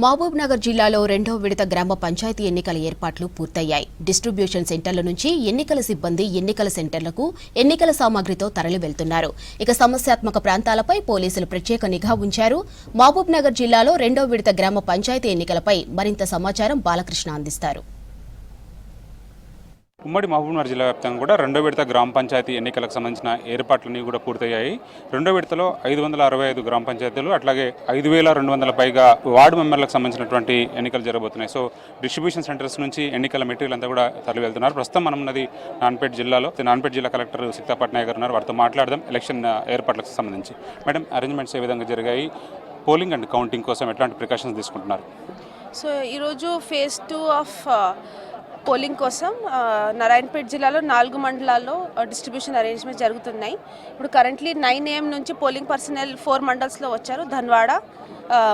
మహబూబ్ నగర్ జిల్లాలో రెండో విడత గ్రామ పంచాయతీ ఎన్నికల ఏర్పాట్లు పూర్తయ్యాయి. డిస్ట్రిబ్యూషన్ సెంటర్ల నుంచి ఎన్నికల సిబ్బంది ఎన్నికల సెంటర్లకు ఎన్నికల సామాగ్రితో తరలి వెళ్తున్నారు. ఇక సమస్యాత్మక ప్రాంతాలపై పోలీసులు ప్రత్యేక నిఘా ఉంచారు. మహబూబ్ నగర్ జిల్లాలో రెండో విడత గ్రామ పంచాయతీ ఎన్నికలపై మరింత సమాచారం బాలకృష్ణ అందిస్తారు. ఉమ్మడి మహబూబ్నగర్ జిల్లా వ్యాప్తంగా కూడా రెండో విడత గ్రామ పంచాయతీ ఎన్నికలకు సంబంధించిన ఏర్పాట్లన్నీ కూడా పూర్తయ్యాయి. రెండో విడతలో 565 గ్రామ పంచాయతీలు, అట్లాగే 5200 పైగా వార్డు మెంబర్లకు సంబంధించినటువంటి ఎన్నికలు జరగబోతున్నాయి. సో డిస్ట్రిబ్యూషన్ సెంటర్స్ నుంచి ఎన్నికల మెటీరియల్ అంతా కూడా తరలి వెళ్తున్నారు. ప్రస్తుతం మనం ఉన్నది నాన్పేట జిల్లాలో. నాన్పేట జిల్లా కలెక్టర్ సీతా పట్నాయక్ గారు ఉన్నారు. వారితో మాట్లాడదాం ఎలక్షన్ ఏర్పాట్లకు సంబంధించి. మేడం, అరేంజ్మెంట్స్ ఏ విధంగా జరిగాయి? పోలింగ్ అండ్ కౌంటింగ్ కోసం ఎట్లాంటి ప్రికాషన్స్ తీసుకుంటున్నారు? సో ఈరోజు ఫేజ్ 2 ఆఫ్ పోలింగ్ కోసం నారాయణపేట జిల్లాలో 4 మండలాల్లో డిస్ట్రిబ్యూషన్ అరేంజ్మెంట్స్ జరుగుతున్నాయి. ఇప్పుడు కరెంట్లీ 9 AM నుంచి పోలింగ్ పర్సనల్ 4 మండల్స్లో వచ్చారు. Dhanwada,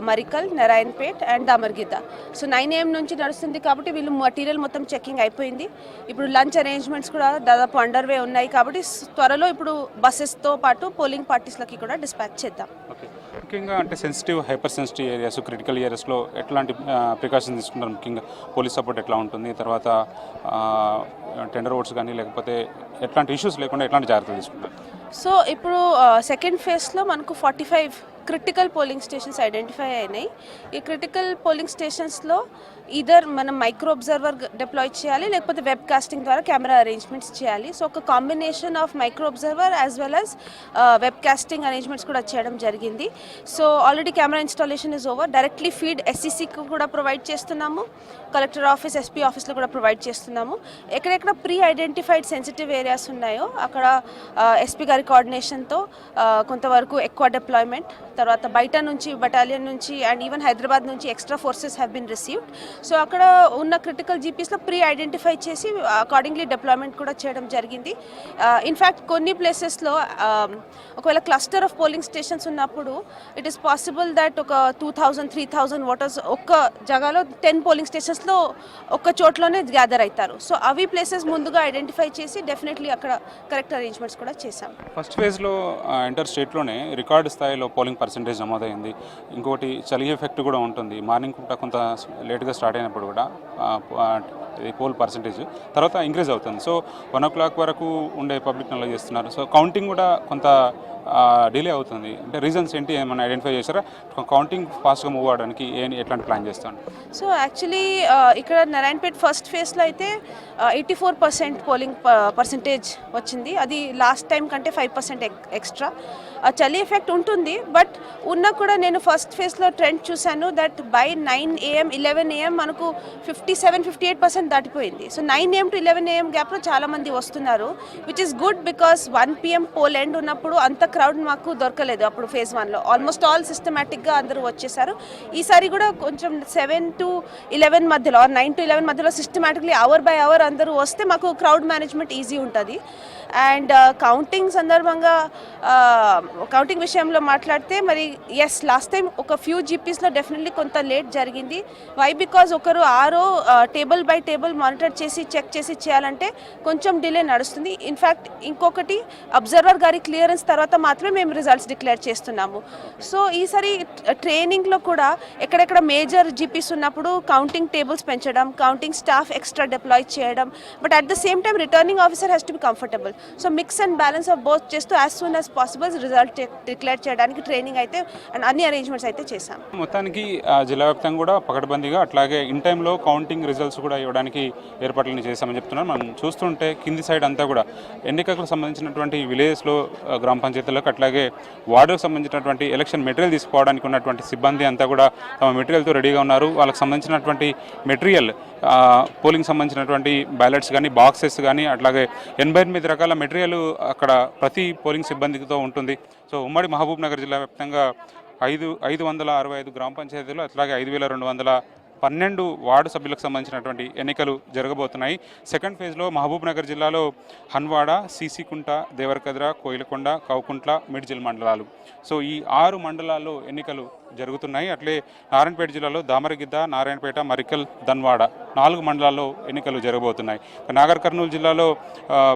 Marikal, Narayanpet and Damaragidda. So 9 AM నుంచి నడుస్తుంది కాబట్టి వీళ్ళు మెటీరియల్ మొత్తం చెకింగ్ అయిపోయింది. ఇప్పుడు లంచ్ అరేంజ్మెంట్స్ కూడా దాదాపు అండర్వే ఉన్నాయి కాబట్టి త్వరలో ఇప్పుడు బస్సెస్తో పాటు పోలింగ్ పార్టీస్లకి కూడా డిస్పాచ్ చేద్దాం. ముఖ్యంగా అంటే sensitive, hyper sensitive areas, critical ఏరియాస్లో ఎట్లాంటి ప్రికాషన్స్ తీసుకుంటారు? ముఖ్యంగా పోలీస్ సపోర్ట్ ఎట్లా ఉంటుంది? తర్వాత టెండర్ ఓట్స్ కానీ లేకపోతే ఎట్లాంటి ఇష్యూస్ లేకుండా ఎట్లాంటి జాగ్రత్తలు తీసుకుంటారు? సో ఇప్పుడు సెకండ్ ఫేజ్లో మనకు 45 క్రిటికల్ పోలింగ్ స్టేషన్స్ ఐడెంటిఫై అయినాయి. ఈ క్రిటికల్ పోలింగ్ స్టేషన్స్లో ఈదర్ మనం మైక్రో అబ్జర్వర్ డిప్లాయ్ చేయాలి, లేకపోతే వెబ్ కాస్టింగ్ ద్వారా కెమెరా అరేంజ్మెంట్స్ చేయాలి. సో ఒక combination of micro observer as well as webcasting arrangements కూడా చేయడం జరిగింది. So already camera installation is over. Directly feed SCCకి కూడా ప్రొవైడ్ చేస్తున్నాము, కలెక్టర్ ఆఫీస్, SP ఆఫీస్లో కూడా ప్రొవైడ్ చేస్తున్నాము. ఎక్కడెక్కడ ప్రీ ఐడెంటిఫైడ్ సెన్సిటివ్ ఏరియాస్ ఉన్నాయో అక్కడ SP గారి కోఆర్డినేషన్తో కొంతవరకు ఎక్కువ డిప్లాయ్మెంట్, తర్వాత బయట నుంచి బటాలియన్ నుంచి అండ్ ఈవెన్ హైదరాబాద్ నుంచి extra forces have been received. So అక్కడ ఉన్న క్రిటికల్ జీపీస్లో ప్రీ ఐడెంటిఫై చేసి అకార్డింగ్లీ డిప్లాయ్మెంట్ కూడా చేయడం జరిగింది. ఇన్ఫ్యాక్ట్ కొన్ని ప్లేసెస్లో ఒకవేళ క్లస్టర్ ఆఫ్ పోలింగ్ స్టేషన్స్ ఉన్నప్పుడు ఇట్ ఈస్ పాసిబుల్ దట్ ఒక 2000-3000 ఓటర్స్ ఒక్క జగాలో 10 పోలింగ్ స్టేషన్స్లో ఒక్క చోట్లోనే గ్యాదర్ అవుతారు. సో అవి ప్లేసెస్ ముందుగా ఐడెంటిఫై చేసి డెఫినెట్లీ అక్కడ కరెక్ట్ అరేంజ్మెంట్స్ కూడా చేశాం. ఫస్ట్ ఫేజ్లో ఇంటర్ స్టేట్లోనే రికార్డు స్థాయిలో పోలింగ్ పర్సెంటేజ్ నమోదైంది. ఇంకోటి చలి ఎఫెక్ట్ కూడా ఉంటుంది. మార్నింగ్ పూట కొంత లేట్గా స్టార్ట్ అయినప్పుడు కూడా పోల్ పర్సెంటేజ్ తర్వాత ఇంక్రీజ్ అవుతుంది. సో 1 o'clock వరకు ఉండే పబ్లిక్ నల్ల చేస్తున్నారు. సో కౌంటింగ్ కూడా కొంత డిలే అవుతుంది. అంటే రీజన్స్ ఏంటి, ఏమైనా ఐడెంటిఫై చేశారా? కౌంటింగ్ ఫాస్ట్గా మూవ్ అవడానికి ఎట్లాంటి ప్లాన్ చేస్తాను? సో యాక్చువల్లీ ఇక్కడ నారాయణపేట్ ఫస్ట్ ఫేజ్లో అయితే 84% పోలింగ్ పర్సంటేజ్ వచ్చింది. అది లాస్ట్ టైం కంటే 5% ఎక్స్ట్రా. చలి ఎఫెక్ట్ ఉంటుంది, బట్ ఉన్నా కూడా నేను ఫస్ట్ ఫేజ్లో ట్రెండ్ చూశాను దట్ బై 9 AM 11 AM మనకు 57-58% దాటిపోయింది. సో 9 AM to 11 AM గ్యాప్లో చాలామంది వస్తున్నారు, which is good because 1 PM poll end ఉన్నప్పుడు అంత క్రౌడ్ మాకు దొరకలేదు. అప్పుడు ఫేజ్ 1లో ఆల్మోస్ట్ ఆల్ సిస్టమేటిక్గా అందరూ వచ్చేసారు. ఈసారి కూడా కొంచెం 7 to 11 మధ్యలో ఆర్ 9 to 11 మధ్యలో సిస్టమేటిక్లీ అవర్ బై అవర్ అందరూ వస్తే మాకు క్రౌడ్ మేనేజ్మెంట్ ఈజీ ఉంటుంది. అండ్ కౌంటింగ్ సందర్భంగా కౌంటింగ్ విషయంలో మాట్లాడితే మరి ఎస్, లాస్ట్ టైం ఒక ఫ్యూ జీపీస్లో డెఫినెట్లీ కొంత లేట్ జరిగింది. వై? బికాజ్ ఒకరు టేబుల్ బై టేబుల్ మానిటర్ చేసి చెక్ చేసి చేయాలంటే కొంచెం డిలే నడుస్తుంది. ఇన్ఫ్యాక్ట్ ఇంకొకటి అబ్జర్వర్ గారి క్లియరెన్స్ తర్వాత మాత్రమే మేము రిజల్ట్స్ డిక్లేర్ చేస్తున్నాము. సో ఈసారి ట్రైనింగ్లో కూడా ఎక్కడెక్కడ మేజర్ జీపీస్ ఉన్నప్పుడు కౌంటింగ్ టేబుల్స్ పెంచడం, కౌంటింగ్ స్టాఫ్ ఎక్స్ట్రా డిప్లాయ్ చేయడం, but at the same time returning officer has to be comfortable. So mix and balance of both చేస్తూ as soon as possible result declare చేయడానికి training అయితే and అన్ని arrangements అయితే చేశాం. మొత్తానికి జిల్లా వ్యాప్తంగా కూడా పకడ్బందీగా అట్లాగే ఇన్ టైంలో కౌంటింగ్ రిజల్ట్స్ కూడా ఇవ్వడానికి ఏర్పాట్లను చేశామని చెప్తున్నారు. మనం చూస్తుంటే కింది సైడ్ అంతా కూడా ఎన్నికలకు సంబంధించినటువంటి విలేజ్లో గ్రామ పంచాయతీలకు అట్లాగే వార్డుకు సంబంధించినటువంటి ఎలక్షన్ మెటీరియల్ తీసుకోవడానికి ఉన్నటువంటి సిబ్బంది అంతా కూడా తమ మెటీరియల్తో రెడీగా ఉన్నారు. వాళ్ళకి సంబంధించినటువంటి మెటీరియల్ పోలింగ్ సంబంధించినటువంటి బ్యాలెట్స్ కానీ, బాక్సెస్ కానీ, అట్లాగే 88 రకాల మెటీరియల్ అక్కడ ప్రతి పోలింగ్ సిబ్బందితో ఉంటుంది. సో ఉమ్మడి మహబూబ్ నగర్ జిల్లా వ్యాప్తంగా 565 గ్రామ పంచాయతీలు అట్లాగే 5212 వార్డు సభ్యులకు సంబంధించినటువంటి ఎన్నికలు జరగబోతున్నాయి. సెకండ్ ఫేజ్లో మహబూబ్ నగర్ జిల్లాలో హన్వాడ, సీసీకుంట, దేవరకద్ర, కోయిలకొండ, కౌకుంట్ల, మిడ్జిల్ మండలాలు. సో ఈ 6 మండలాల్లో ఎన్నికలు జరుగుతున్నాయి. అట్లే నారాయణపేట జిల్లాలో దామరగిద్ద, నారాయణపేట, మరికల్, ధన్వాడ 4 మండలాల్లో ఎన్నికలు జరగబోతున్నాయి. నాగర్ కర్నూలు జిల్లాలో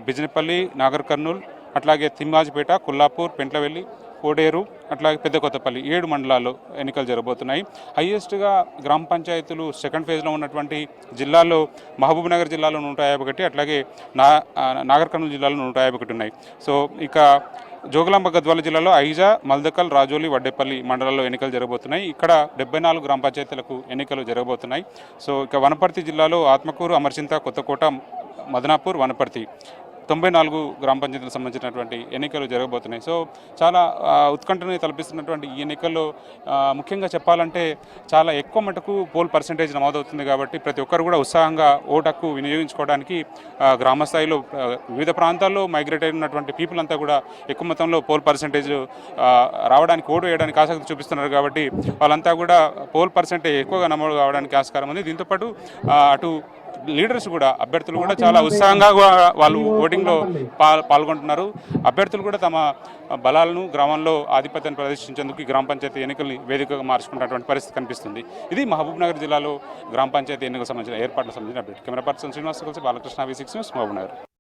బిజినపల్లి, నాగర్ కర్నూలు, అట్లాగే తిమ్మాజిపేట, కొల్లాపూర్, పెంట్లవెల్లి, కోడేరు అట్లాగే పెద్ద కొత్తపల్లి 7 మండలాల్లో ఎన్నికలు జరగబోతున్నాయి. హైయెస్ట్గా గ్రామ పంచాయతీలు సెకండ్ ఫేజ్లో ఉన్నటువంటి జిల్లాల్లో మహబూబ్నగర్ జిల్లాలో 151, అట్లాగే నాగర్ కర్నూలు జిల్లాలో 151 ఉన్నాయి. సో ఇక జోగులాంబ గద్వాల జిల్లాలో ఐజా, మల్దకల్, రాజోలి, వడ్డేపల్లి మండలాల్లో ఎన్నికలు జరగబోతున్నాయి. ఇక్కడ 74 గ్రామ పంచాయతీలకు ఎన్నికలు జరగబోతున్నాయి. సో ఇక వనపర్తి జిల్లాలో ఆత్మకూరు, అమర్చింత, కొత్తకోట, మదనాపూర్, వనపర్తి 94 గ్రామ పంచాయతీలకు సంబంధించినటువంటి ఎన్నికలు జరగబోతున్నాయి. సో చాలా ఉత్కంఠని తలపిస్తున్నటువంటి ఈ ఎన్నికల్లో ముఖ్యంగా చెప్పాలంటే చాలా ఎక్కువ మటుకు పోల్ పర్సెంటేజ్ నమోదవుతుంది. కాబట్టి ప్రతి ఒక్కరు కూడా ఉత్సాహంగా ఓటు హక్కు వినియోగించుకోవడానికి గ్రామ స్థాయిలో వివిధ ప్రాంతాల్లో మైగ్రేట్ అయినటువంటి పీపుల్ అంతా కూడా ఎక్కువ మొత్తంలో పోల్ పర్సెంటేజ్ రావడానికి, ఓటు వేయడానికి ఆసక్తి చూపిస్తున్నారు. కాబట్టి వాళ్ళంతా కూడా పోల్ పర్సెంటేజ్ ఎక్కువగా నమోదు కావడానికి ఆస్కారం ఉంది. దీంతోపాటు అటు లీడర్స్ కూడా, అభ్యర్థులు కూడా చాలా ఉత్సాహంగా వాళ్ళు ఓటింగ్లో పాల్గొంటున్నారు. అభ్యర్థులు కూడా తమ బలాలను, గ్రామంలో ఆధిపత్యాన్ని ప్రదర్శించేందుకు ఈ గ్రామ పంచాయతీ ఎన్నికల్ని వేదికగా మార్చుకున్నటువంటి పరిస్థితి కనిపిస్తుంది. ఇది మహబూబ్నగర్ జిల్లాలో గ్రామ పంచాయతీ ఎన్నికలకు సంబంధించిన ఏర్పాట్లకు సంబంధించిన అప్డేట్. కెమెరా పర్సన్ శ్రీనివాస్ కలిసి బాలకృష్ణ, V6 న్యూస్, మహబూబ్నగర్.